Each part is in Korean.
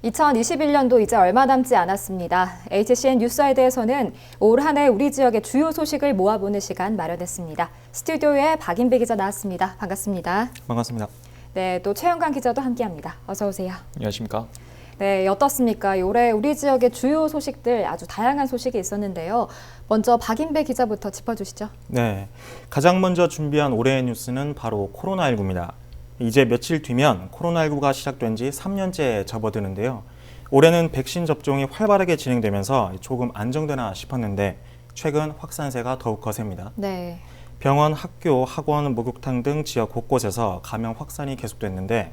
2021년도 이제 얼마 남지 않았습니다. HCN 뉴스아이드에서는 올 한 해 우리 지역의 주요 소식을 모아보는 시간 마련했습니다. 스튜디오에 박인배 기자 나왔습니다. 반갑습니다. 반갑습니다. 네, 또 최영관 기자도 함께합니다. 어서 오세요. 안녕하십니까? 네, 어떻습니까? 올해 우리 지역의 주요 소식들 아주 다양한 소식이 있었는데요. 먼저 박인배 기자부터 짚어주시죠. 네, 가장 먼저 준비한 올해의 뉴스는 바로 코로나19입니다. 이제 며칠 뒤면 코로나19가 시작된 지 3년째 접어드는데요. 올해는 백신 접종이 활발하게 진행되면서 조금 안정되나 싶었는데 최근 확산세가 더욱 거셉니다. 네. 병원, 학교, 학원, 목욕탕 등 지역 곳곳에서 감염 확산이 계속됐는데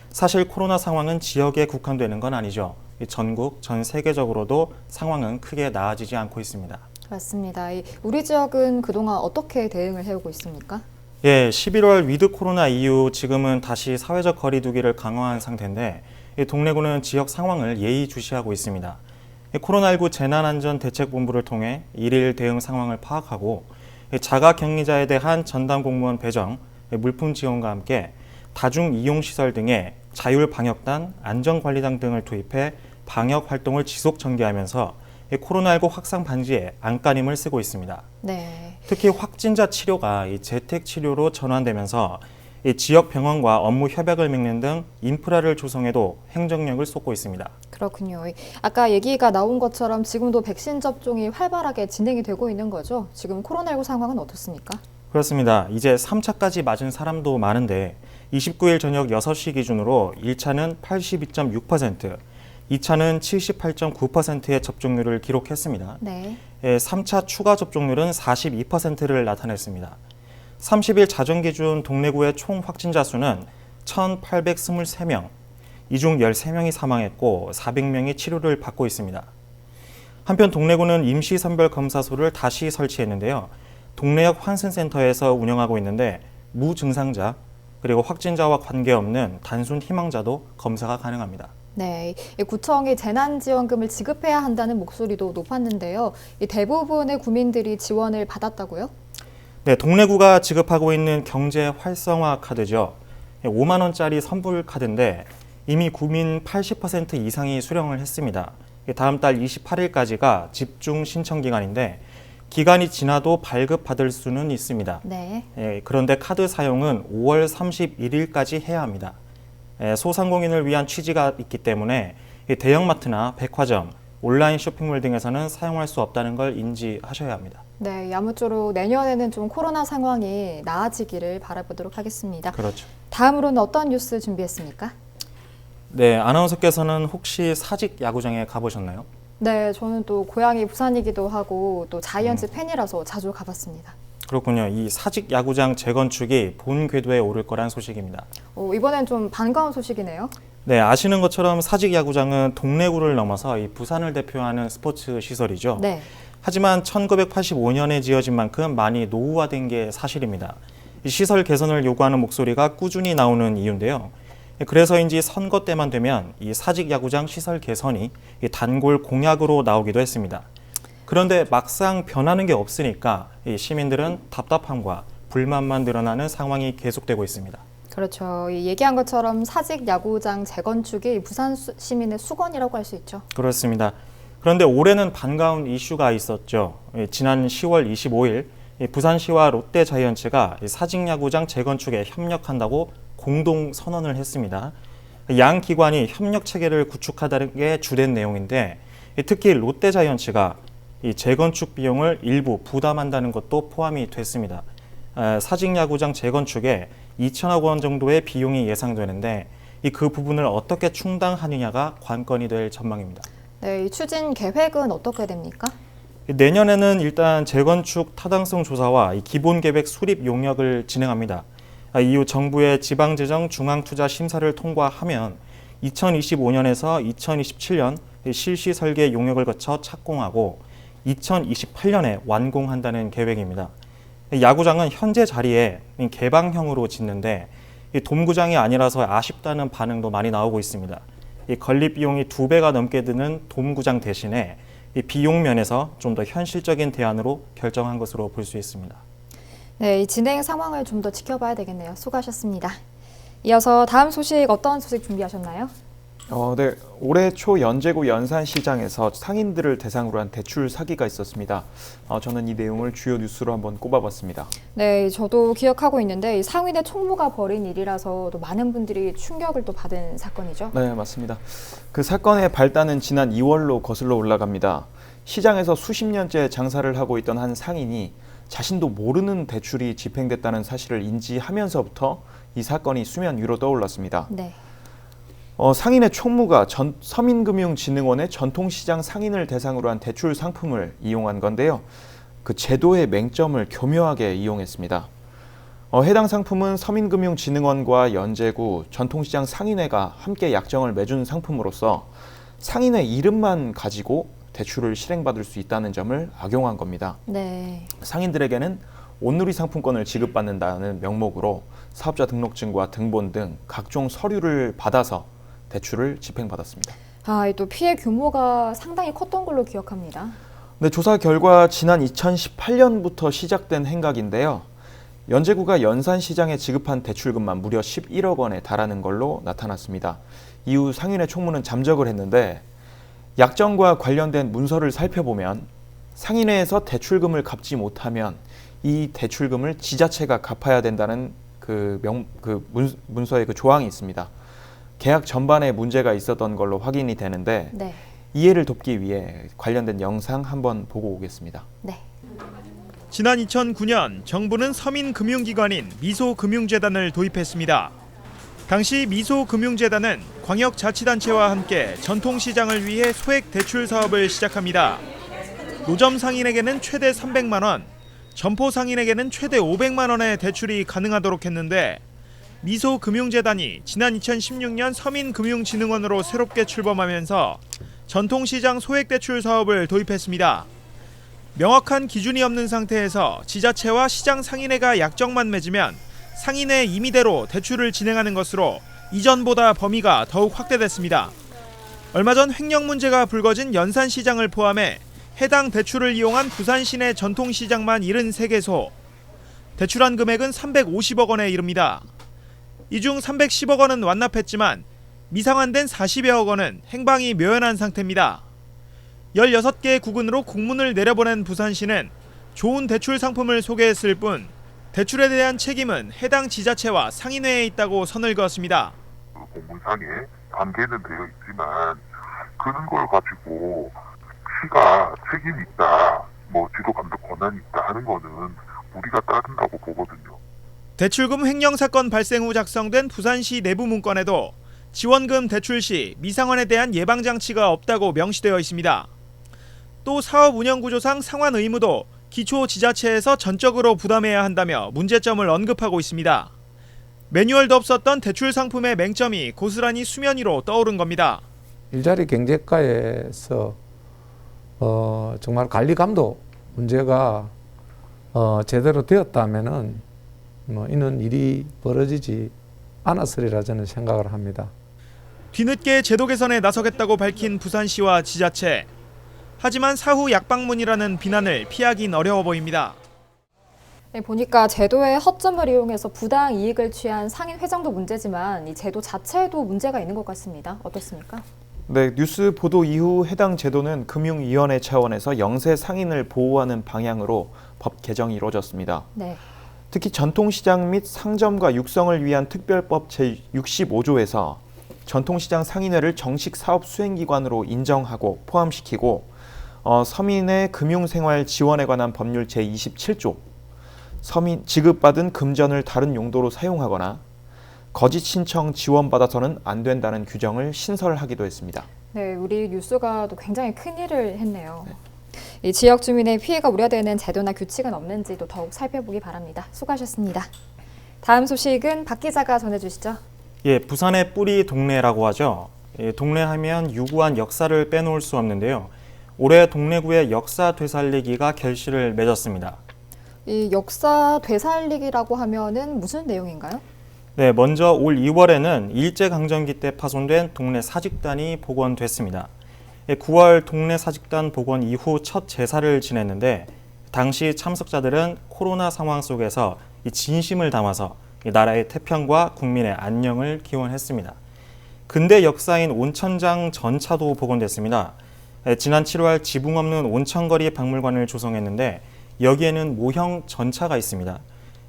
사실 코로나 상황은 지역에 국한되는 건 아니죠. 전국, 전 세계적으로도 상황은 크게 나아지지 않고 있습니다. 맞습니다. 우리 지역은 그동안 어떻게 대응을 해오고 있습니까? 예, 11월 위드 코로나 이후 지금은 다시 사회적 거리 두기를 강화한 상태인데 동래구는 지역 상황을 예의주시하고 있습니다. 코로나19 재난안전대책본부를 통해 일일 대응 상황을 파악하고 자가격리자에 대한 전담 공무원 배정, 물품 지원과 함께 다중이용시설 등의 자율방역단, 안전관리단 등을 투입해 방역 활동을 지속 전개하면서 코로나19 확산 방지에 안간힘을 쓰고 있습니다. 네. 특히 확진자 치료가 재택 치료로 전환되면서 지역 병원과 업무 협약을 맺는 등 인프라를 조성해도 행정력을 쏟고 있습니다. 그렇군요. 아까 얘기가 나온 것처럼 지금도 백신 접종이 활발하게 진행이 되고 있는 거죠? 지금 코로나19 상황은 어떻습니까? 그렇습니다. 이제 3차까지 맞은 사람도 많은데 29일 저녁 6시 기준으로 1차는 82.6%, 2차는 78.9%의 접종률을 기록했습니다. 네. 3차 추가 접종률은 42%를 나타냈습니다. 30일 자정 기준 동래구의 총 확진자 수는 1,823명, 이 중 13명이 사망했고 400명이 치료를 받고 있습니다. 한편 동래구는 임시선별검사소를 다시 설치했는데요. 동래역 환승센터에서 운영하고 있는데 무증상자, 그리고 확진자와 관계없는 단순 희망자도 검사가 가능합니다. 네, 구청이 재난지원금을 지급해야 한다는 목소리도 높았는데요. 대부분의 구민들이 지원을 받았다고요? 네, 동래구가 지급하고 있는 경제 활성화 카드죠. 5만 원짜리 선불 카드인데 이미 구민 80% 이상이 수령을 했습니다. 다음 달 28일까지가 집중 신청 기간인데 기간이 지나도 발급받을 수는 있습니다. 네. 그런데 카드 사용은 5월 31일까지 해야 합니다. 소상공인을 위한 취지가 있기 때문에 대형마트나 백화점, 온라인 쇼핑몰 등에서는 사용할 수 없다는 걸 인지하셔야 합니다. 네, 아무쪼록 내년에는 좀 코로나 상황이 나아지기를 바라보도록 하겠습니다. 그렇죠. 다음으로는 어떤 뉴스 준비했습니까? 네, 아나운서께서는 혹시 사직 야구장에 가보셨나요? 네, 저는 또 고향이 부산이기도 하고 또 자이언츠 팬이라서 자주 가봤습니다. 그렇군요. 이 사직 야구장 재건축이 본 궤도에 오를 거란 소식입니다. 이번엔 좀 반가운 소식이네요. 네, 아시는 것처럼 사직 야구장은 동래구를 넘어서 이 부산을 대표하는 스포츠 시설이죠. 네. 하지만 1985년에 지어진 만큼 많이 노후화된 게 사실입니다. 이 시설 개선을 요구하는 목소리가 꾸준히 나오는 이유인데요. 그래서인지 선거 때만 되면 이 사직 야구장 시설 개선이 이 단골 공약으로 나오기도 했습니다. 그런데 막상 변하는 게 없으니까 이 시민들은 답답함과 불만만 늘어나는 상황이 계속되고 있습니다. 그렇죠. 얘기한 것처럼 사직 야구장 재건축이 부산 시민의 수건이라고 할 수 있죠. 그렇습니다. 그런데 올해는 반가운 이슈가 있었죠. 지난 10월 25일 부산시와 롯데자이언츠가 사직 야구장 재건축에 협력한다고 공동 선언을 했습니다. 양 기관이 협력 체계를 구축하다는 게 주된 내용인데 특히 롯데자이언츠가 이 재건축 비용을 일부 부담한다는 것도 포함이 됐습니다. 사직 야구장 재건축에 2천억 원 정도의 비용이 예상되는데 그 부분을 어떻게 충당하느냐가 관건이 될 전망입니다. 네, 이 추진 계획은 어떻게 됩니까? 내년에는 일단 재건축 타당성 조사와 기본 계획 수립 용역을 진행합니다. 이후 정부의 지방재정 중앙투자 심사를 통과하면 2025년에서 2027년 실시 설계 용역을 거쳐 착공하고 2028년에 완공한다는 계획입니다. 야구장은 현재 자리에 개방형으로 짓는데 돔구장이 아니라서 아쉽다는 반응도 많이 나오고 있습니다. 건립 비용이 2배가 넘게 드는 돔구장 대신에 비용 면에서 좀 더 현실적인 대안으로 결정한 것으로 볼 수 있습니다. 네, 이 진행 상황을 좀 더 지켜봐야 되겠네요. 수고하셨습니다. 이어서 다음 소식 어떤 소식 준비하셨나요? 네. 올해 초 연제구 연산시장에서 상인들을 대상으로 한 대출 사기가 있었습니다. 저는 이 내용을 주요 뉴스로 한번 꼽아봤습니다. 네, 저도 기억하고 있는데 이 상인의 총무가 벌인 일이라서 또 많은 분들이 충격을 또 받은 사건이죠. 네, 맞습니다. 그 사건의 발단은 지난 2월로 거슬러 올라갑니다. 시장에서 수십 년째 장사를 하고 있던 한 상인이 자신도 모르는 대출이 집행됐다는 사실을 인지하면서부터 이 사건이 수면 위로 떠올랐습니다. 네. 상인의 총무가 서민금융진흥원의 전통시장 상인을 대상으로 한 대출 상품을 이용한 건데요. 그 제도의 맹점을 교묘하게 이용했습니다. 해당 상품은 서민금융진흥원과 연제구 전통시장 상인회가 함께 약정을 맺은 상품으로서 상인의 이름만 가지고 대출을 실행받을 수 있다는 점을 악용한 겁니다. 네. 상인들에게는 온누리 상품권을 지급받는다는 명목으로 사업자 등록증과 등본 등 각종 서류를 받아서 대출을 집행받았습니다. 또 피해 규모가 상당히 컸던 걸로 기억합니다. 네, 조사 결과 지난 2018년부터 시작된 행각인데요. 연제구가 연산시장에 지급한 대출금만 무려 11억 원에 달하는 걸로 나타났습니다. 이후 상인회 총무는 잠적을 했는데 약정과 관련된 문서를 살펴보면 상인회에서 대출금을 갚지 못하면 이 대출금을 지자체가 갚아야 된다는 문서의 그 조항이 있습니다. 계약 전반에 문제가 있었던 걸로 확인이 되는데 네. 이해를 돕기 위해 관련된 영상 한번 보고 오겠습니다. 네. 지난 2009년 정부는 서민금융기관인 미소금융재단을 도입했습니다. 당시 미소금융재단은 광역자치단체와 함께 전통시장을 위해 소액 대출 사업을 시작합니다. 노점 상인에게는 최대 300만 원, 점포 상인에게는 최대 500만 원의 대출이 가능하도록 했는데 미소금융재단이 지난 2016년 서민금융진흥원으로 새롭게 출범하면서 전통시장 소액대출 사업을 도입했습니다. 명확한 기준이 없는 상태에서 지자체와 시장 상인회가 약정만 맺으면 상인회 임의대로 대출을 진행하는 것으로 이전보다 범위가 더욱 확대됐습니다. 얼마 전 횡령 문제가 불거진 연산시장을 포함해 해당 대출을 이용한 부산 시내 전통시장만 73개소, 대출한 금액은 350억 원에 이릅니다. 이 중 310억 원은 완납했지만 미상환된 40여억 원은 행방이 묘연한 상태입니다. 16개 구군으로 공문을 내려보낸 부산시는 좋은 대출 상품을 소개했을 뿐 대출에 대한 책임은 해당 지자체와 상인회에 있다고 선을 그었습니다. 공문상에 담게는 되어 있지만 그런 걸 가지고 시가 책임이 있다, 지도 감독 권한이 있다 하는 거는 우리가 따른다고 보거든요. 대출금 횡령 사건 발생 후 작성된 부산시 내부 문건에도 지원금 대출 시 미상환에 대한 예방장치가 없다고 명시되어 있습니다. 또 사업 운영 구조상 상환 의무도 기초 지자체에서 전적으로 부담해야 한다며 문제점을 언급하고 있습니다. 매뉴얼도 없었던 대출 상품의 맹점이 고스란히 수면 위로 떠오른 겁니다. 일자리 경제가에서 정말 관리 감독 문제가 제대로 되었다면은 이는 일이 벌어지지 않았으리라 저는 생각을 합니다. 뒤늦게 제도 개선에 나서겠다고 밝힌 부산시와 지자체. 하지만 사후 약방문이라는 비난을 피하긴 어려워 보입니다. 네, 보니까 제도의 허점을 이용해서 부당 이익을 취한 상인 회장도 문제지만 이 제도 자체에도 문제가 있는 것 같습니다. 어떻습니까? 네, 뉴스 보도 이후 해당 제도는 금융위원회 차원에서 영세 상인을 보호하는 방향으로 법 개정이 이루어졌습니다. 네. 특히 전통시장 및 상점과 육성을 위한 특별법 제65조에서 전통시장 상인회를 정식 사업 수행기관으로 인정하고 포함시키고 서민의 금융생활 지원에 관한 법률 제27조 서민 지급받은 금전을 다른 용도로 사용하거나 거짓 신청 지원받아서는 안 된다는 규정을 신설하기도 했습니다. 네, 우리 뉴스가 또 굉장히 큰 일을 했네요. 이 지역 주민의 피해가 우려되는 제도나 규칙은 없는지도 더욱 살펴보기 바랍니다. 수고하셨습니다. 다음 소식은 박 기자가 전해주시죠. 예, 부산의 뿌리 동네라고 하죠. 동네 하면 유구한 역사를 빼놓을 수 없는데요. 올해 동래구의 역사 되살리기가 결실을 맺었습니다. 이 역사 되살리기라고 하면은 무슨 내용인가요? 네, 먼저 올 2월에는 일제강점기 때 파손된 동네 사직단이 복원됐습니다. 9월 동네 사직단 복원 이후 첫 제사를 지냈는데 당시 참석자들은 코로나 상황 속에서 이 진심을 담아서 이 나라의 태평과 국민의 안녕을 기원했습니다. 근대 역사인 온천장 전차도 복원됐습니다. 지난 7월 지붕 없는 온천거리 박물관을 조성했는데 여기에는 모형 전차가 있습니다.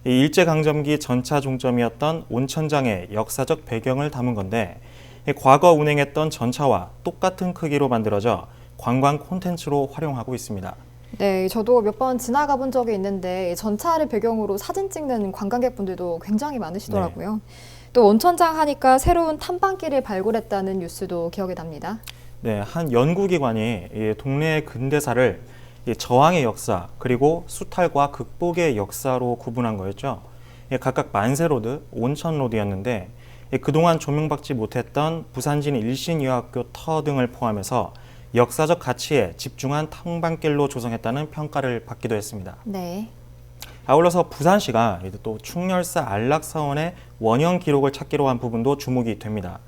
일제강점기 전차 종점이었던 온천장의 역사적 배경을 담은 건데 과거 운행했던 전차와 똑같은 크기로 만들어져 관광 콘텐츠로 활용하고 있습니다. 네, 저도 몇 번 지나가 본 적이 있는데 전차를 배경으로 사진 찍는 관광객분들도 굉장히 많으시더라고요. 또 온천장 하니까 새로운 탐방길을 발굴했다는 뉴스도 기억이 납니다. 네, 한 연구기관이 이 동네의 근대사를 이 저항의 역사 그리고 수탈과 극복의 역사로 구분한 거였죠. 각각 만세로드, 온천로드였는데 그동안 조명받지 못했던 부산진 일신여학교 터 등을 포함해서 역사적 가치에 집중한 탐방길로 조성했다는 평가를 받기도 했습니다. 네. 아울러서 부산시가 또 충렬사 안락사원의 원형 기록을 찾기로 한 부분도 주목이 됩니다.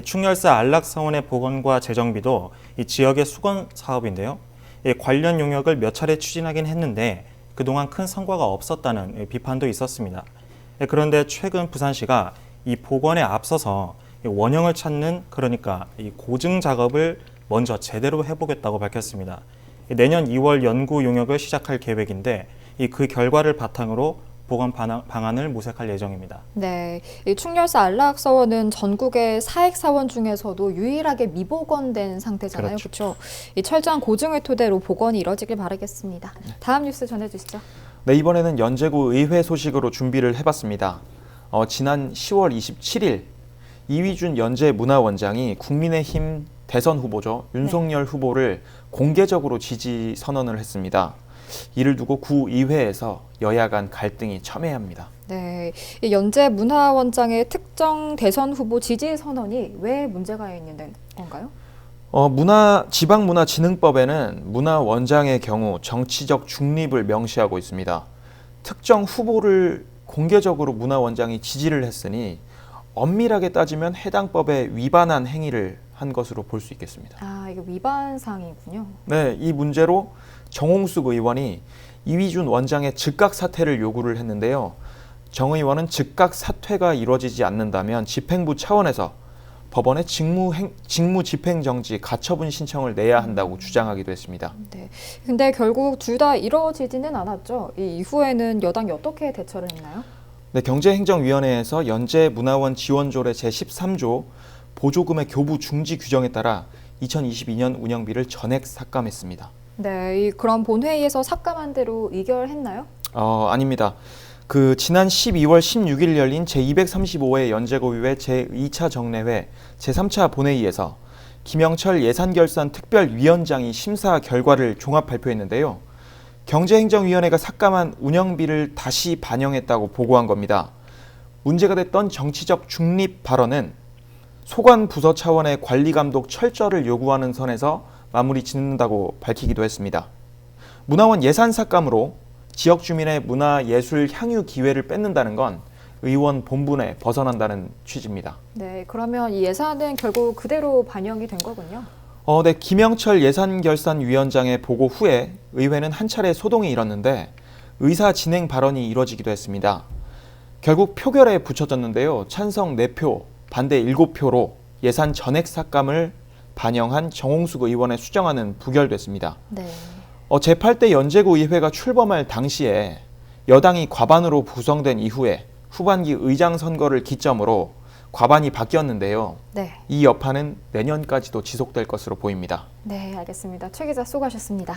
충렬사 안락사원의 복원과 재정비도 이 지역의 수건 사업인데요. 관련 용역을 몇 차례 추진하긴 했는데 그동안 큰 성과가 없었다는 비판도 있었습니다. 그런데 최근 부산시가 이 복원에 앞서서 원형을 찾는 그러니까 이 고증 작업을 먼저 제대로 해보겠다고 밝혔습니다. 내년 2월 연구 용역을 시작할 계획인데 그 결과를 바탕으로 복원 방안을 모색할 예정입니다. 네, 이 충렬사 안락사원은 전국의 사액사원 중에서도 유일하게 미복원된 상태잖아요. 그렇죠. 이 철저한 고증을 토대로 복원이 이뤄지길 바라겠습니다. 다음 뉴스 전해주시죠. 네, 이번에는 연제구 의회 소식으로 준비를 해봤습니다. 지난 10월 27일 이휘준 연제문화원장이 국민의힘 대선 후보죠. 윤석열 후보를 공개적으로 지지 선언을 했습니다. 이를 두고 구의회에서 여야 간 갈등이 첨예합니다. 네, 이 연제문화원장의 특정 대선 후보 지지 선언이 왜 문제가 있는 건가요? 지방문화진흥법에는 문화원장의 경우 정치적 중립을 명시하고 있습니다. 특정 후보를 공개적으로 문화원장이 지지를 했으니 엄밀하게 따지면 해당 법에 위반한 행위를 한 것으로 볼 수 있겠습니다. 아, 이게 위반 사항이군요. 네, 이 문제로 정홍숙 의원이 이휘준 원장의 즉각 사퇴를 요구를 했는데요. 정 의원은 즉각 사퇴가 이루어지지 않는다면 집행부 차원에서 법원에 직무 집행 정지 가처분 신청을 내야 한다고 주장하기도 했습니다. 네, 근데 결국 둘 다 이루어지지는 않았죠. 이 이후에는 여당이 어떻게 대처를 했나요? 네, 경제행정위원회에서 연제문화원 지원조례 제13조 보조금의 교부 중지 규정에 따라 2022년 운영비를 전액 삭감했습니다. 네, 그럼 본회의에서 삭감한 대로 의결했나요? 아닙니다. 지난 12월 16일 열린 제235회 연제구의회 제2차 정례회 제3차 본회의에서 김영철 예산결산특별위원장이 심사 결과를 종합 발표했는데요. 경제행정위원회가 삭감한 운영비를 다시 반영했다고 보고한 겁니다. 문제가 됐던 정치적 중립 발언은 소관 부서 차원의 관리 감독 철저를 요구하는 선에서 마무리 짓는다고 밝히기도 했습니다. 문화원 예산 삭감으로 지역 주민의 문화예술 향유 기회를 뺏는다는 건 의원 본분에 벗어난다는 취지입니다. 네, 그러면 이 예산은 결국 그대로 반영이 된 거군요. 네, 김영철 예산결산위원장의 보고 후에 의회는 한 차례 소동이 일었는데 의사 진행 발언이 이뤄지기도 했습니다. 결국 표결에 붙여졌는데요. 찬성 4표, 반대 7표로 예산 전액 삭감을 반영한 정홍숙 의원의 수정안은 부결됐습니다. 네. 제8대 연제구의회가 출범할 당시에 여당이 과반으로 구성된 이후에 후반기 의장 선거를 기점으로 과반이 바뀌었는데요. 네. 이 여파는 내년까지도 지속될 것으로 보입니다. 네, 알겠습니다. 최 기자 수고하셨습니다.